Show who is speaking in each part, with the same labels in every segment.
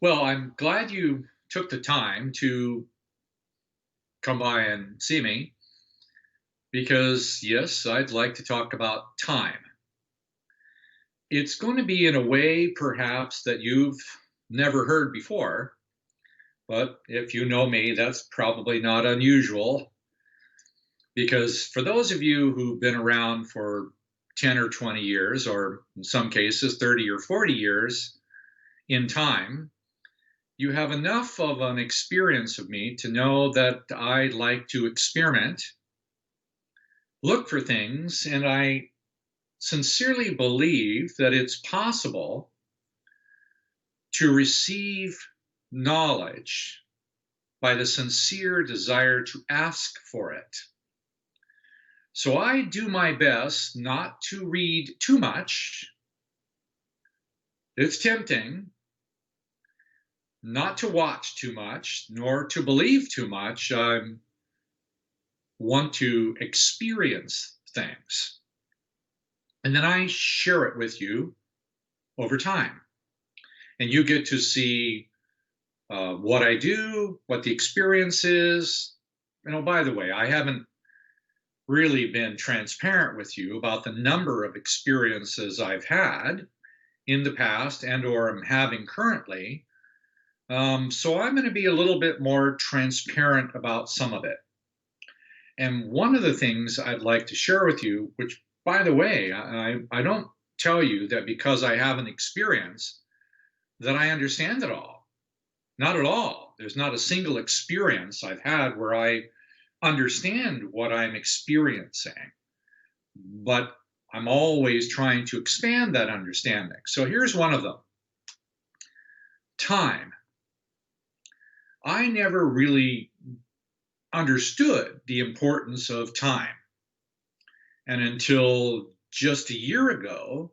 Speaker 1: Well, I'm glad you took the time to come by and see me because, yes, I'd like to talk about time. It's going to be in a way, perhaps, that you've never heard before, but if you know me, that's probably not unusual because for those of you who've been around for 10 or 20 years, or in some cases 30 or 40 years in time, you have enough of an experience of me to know that I like to experiment, look for things, and I sincerely believe that it's possible to receive knowledge by the sincere desire to ask for it. So I do my best not to read too much. It's tempting not to watch too much, nor to believe too much. I want to experience things. And then I share it with you over time. And you get to see what I do, what the experience is. By the way, I haven't really been transparent with you about the number of experiences I've had in the past and or am having currently. So I'm going to be a little bit more transparent about some of it. And one of the things I'd like to share with you, which, by the way, I don't tell you that because I have an experience that I understand it all. Not at all. There's not a single experience I've had where I understand what I'm experiencing, but I'm always trying to expand that understanding. So here's one of them: time. I never really understood the importance of time. And until just a year ago,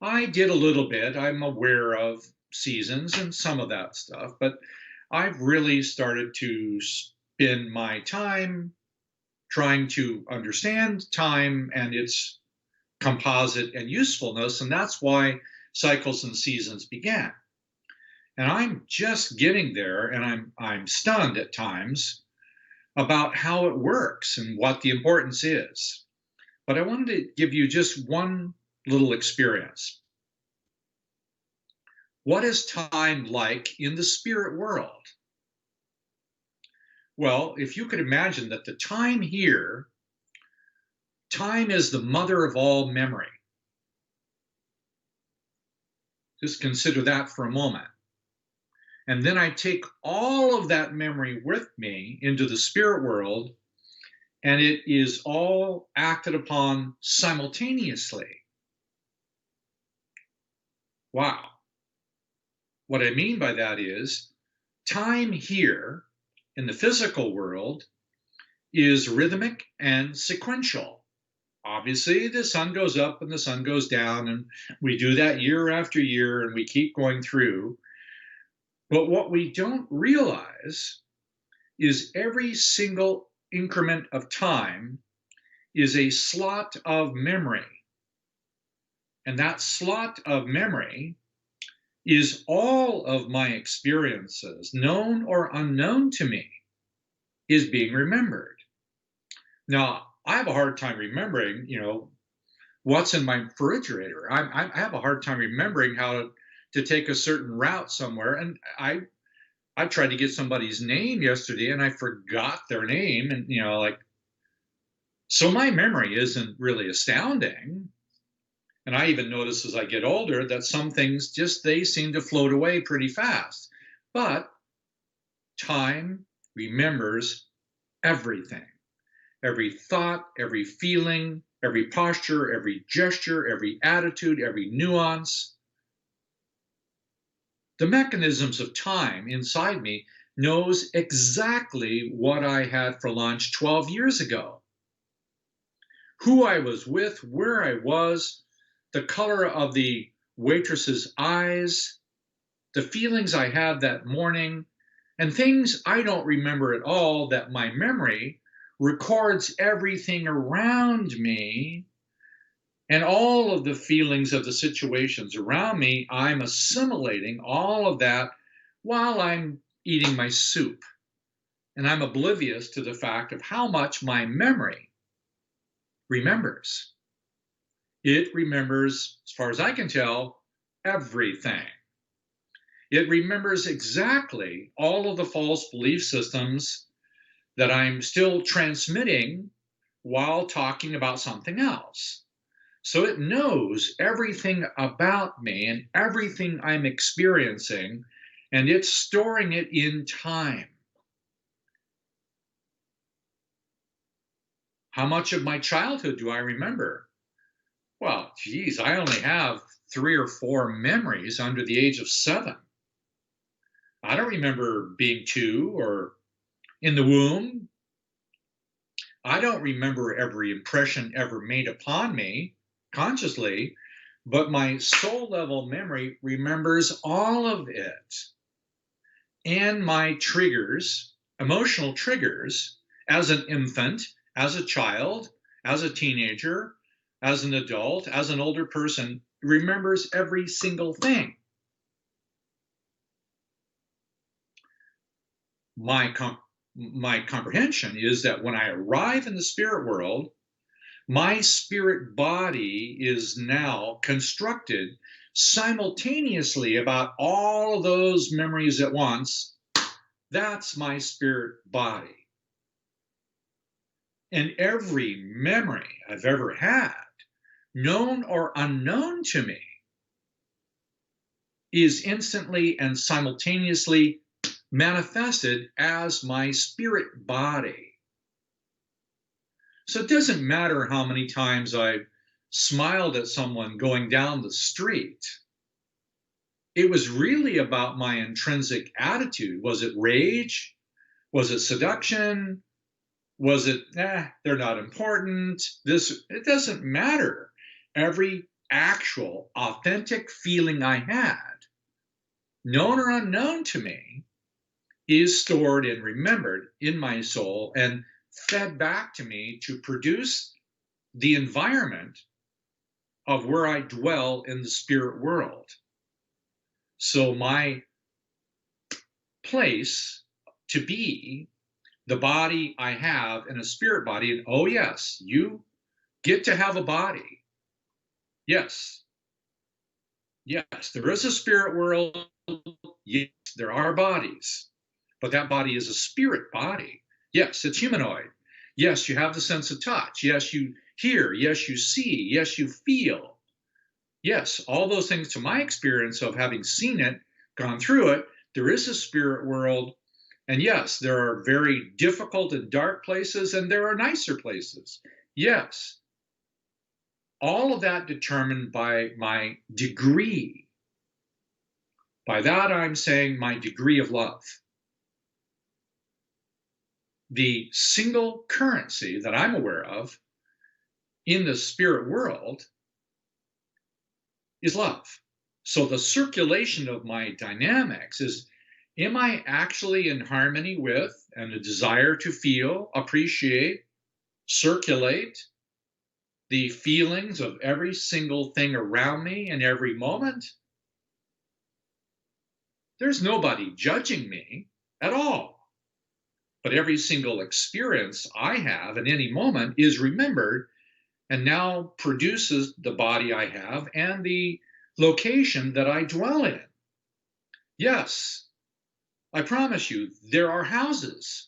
Speaker 1: I did a little bit. I'm aware of seasons and some of that stuff, but I've really started to spend my time trying to understand time and its composite and usefulness. And that's why cycles and seasons began. And I'm just getting there, and I'm stunned at times about how it works and what the importance is. But I wanted to give you just one little experience. What is time like in the spirit world? Well, if you could imagine that the time here, time is the mother of all memory. Just consider that for a moment. And then I take all of that memory with me into the spirit world, and it is all acted upon simultaneously. Wow. What I mean by that is time here in the physical world is rhythmic and sequential. Obviously, the sun goes up and the sun goes down, and we do that year after year, and we keep going through. But what we don't realize is every single increment of time is a slot of memory. And that slot of memory is all of my experiences, known or unknown to me, is being remembered. Now, I have a hard time remembering, what's in my refrigerator. I have a hard time remembering how to take a certain route somewhere. And I tried to get somebody's name yesterday and I forgot their name. And, so my memory isn't really astounding. And I even notice as I get older that some things they seem to float away pretty fast. But time remembers everything, every thought, every feeling, every posture, every gesture, every attitude, every nuance. The mechanisms of time inside me knows exactly what I had for lunch 12 years ago, who I was with, where I was, the color of the waitress's eyes, the feelings I had that morning, and things I don't remember at all that my memory records everything around me, and all of the feelings of the situations around me. I'm assimilating all of that while I'm eating my soup. And I'm oblivious to the fact of how much my memory remembers. It remembers, as far as I can tell, everything. It remembers exactly all of the false belief systems that I'm still transmitting while talking about something else. So it knows everything about me and everything I'm experiencing, and it's storing it in time. How much of my childhood do I remember? Well, geez, I only have 3 or 4 memories under the age of 7. I don't remember being 2 or in the womb. I don't remember every impression ever made upon me consciously, but my soul level memory remembers all of it. And my triggers, emotional triggers, as an infant, as a child, as a teenager, as an adult, as an older person, remembers every single thing. My, my comprehension is that when I arrive in the spirit world, my spirit body is now constructed simultaneously about all of those memories at once. That's my spirit body. And every memory I've ever had, known or unknown to me, is instantly and simultaneously manifested as my spirit body. So it doesn't matter how many times I've smiled at someone going down the street. It was really about my intrinsic attitude. Was it rage? Was it seduction? Was it, they're not important? It doesn't matter. Every actual, authentic feeling I had, known or unknown to me, is stored and remembered in my soul and fed back to me to produce the environment of where I dwell in the spirit world. So my place to be, the body I have in a spirit body, and oh yes, you get to have a body. Yes, yes, there is a spirit world. Yes, there are bodies, but that body is a spirit body. Yes, it's humanoid. Yes, you have the sense of touch. Yes, you hear. Yes, you see. Yes, you feel. Yes, all those things, to my experience of having seen it, gone through it, there is a spirit world. And yes, there are very difficult and dark places, and there are nicer places. Yes, all of that determined by my degree. By that, I'm saying my degree of love. The single currency that I'm aware of in the spirit world is love. So the circulation of my dynamics is, am I actually in harmony with and a desire to feel, appreciate, circulate the feelings of every single thing around me in every moment? There's nobody judging me at all. But every single experience I have in any moment is remembered and now produces the body I have and the location that I dwell in. Yes, I promise you, there are houses.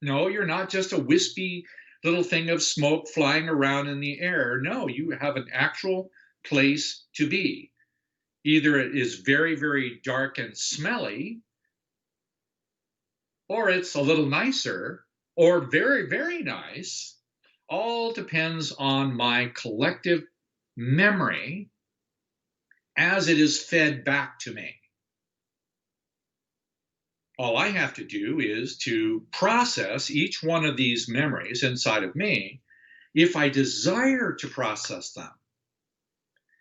Speaker 1: No, you're not just a wispy little thing of smoke flying around in the air. No, you have an actual place to be. Either it is very, very dark and smelly, or it's a little nicer, or very, very nice. All depends on my collective memory as it is fed back to me. All I have to do is to process each one of these memories inside of me if I desire to process them.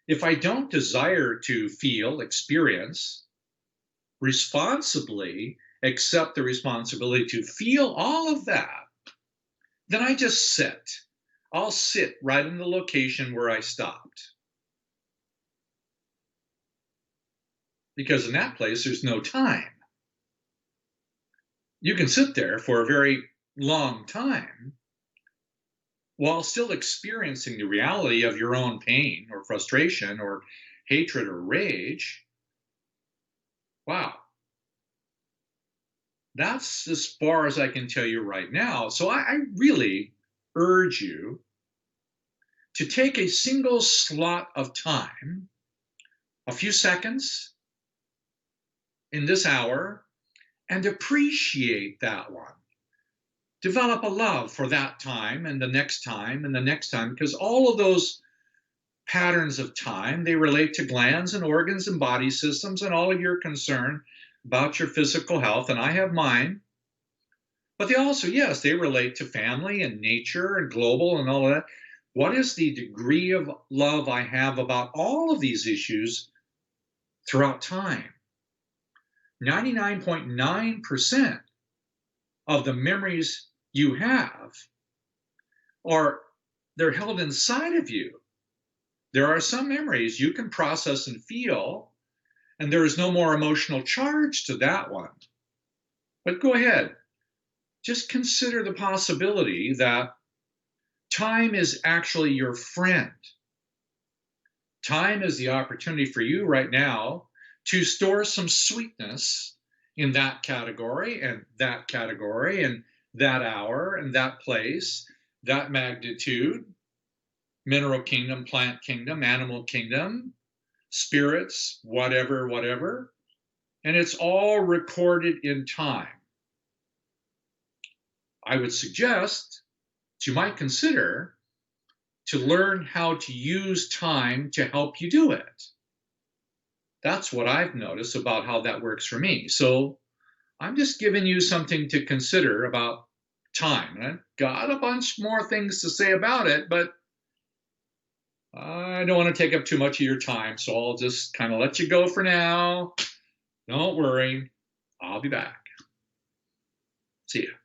Speaker 1: If I don't desire to feel, experience, responsibly accept the responsibility to feel all of that, then I just sit. I'll sit right in the location where I stopped. because in that place, there's no time. You can sit there for a very long time while still experiencing the reality of your own pain or frustration or hatred or rage. Wow, that's as far as I can tell you right now. So I really urge you to take a single slot of time, a few seconds in this hour, and appreciate that one. Develop a love for that time and the next time and the next time, because all of those patterns of time, they relate to glands and organs and body systems and all of your concern about your physical health, and I have mine. But they also, yes, they relate to family and nature and global and all of that. What is the degree of love I have about all of these issues throughout time? 99.9% of the memories you have are they're held inside of you. There are some memories you can process and feel, and there is no more emotional charge to that one. But go ahead, just consider the possibility that time is actually your friend. Time is the opportunity for you right now to store some sweetness in that category and that hour and that place, that magnitude, mineral kingdom, plant kingdom, animal kingdom, spirits, whatever, whatever. And it's all recorded in time. I would suggest that you might consider to learn how to use time to help you do it. That's what I've noticed about how that works for me. So I'm just giving you something to consider about time. And I've got a bunch more things to say about it, but I don't want to take up too much of your time. So I'll just kind of let you go for now. Don't worry. I'll be back. See ya.